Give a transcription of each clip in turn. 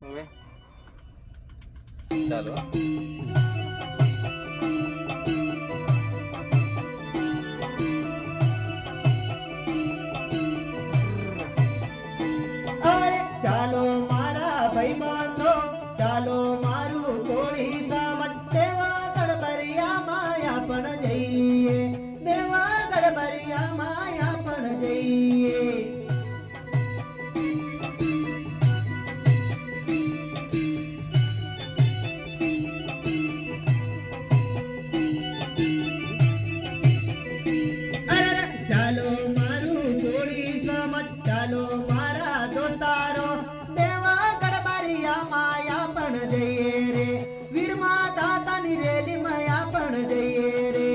હવે ચાલો અરે ચાલો મારા ભાઈબંધો, ચાલો મારું કોળી સમજ, દેવા ગડબરિયા માયા પણ જઈએ, દેવા ગડબરિયા માયા પણ જઈએ. અરે ચાલો મારું કોળી સમજ, ચાલો મારા દોસ્તારો, દેવા ગડબરિયા માયા પણ જઈએ રે, વીરમા દાદાની રેલી માયા પણ જઈએ રે.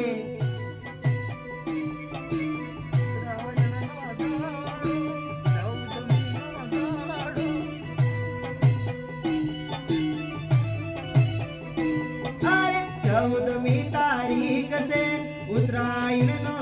અરે 14મી તારીખ છે ઉત્તરાયણ નો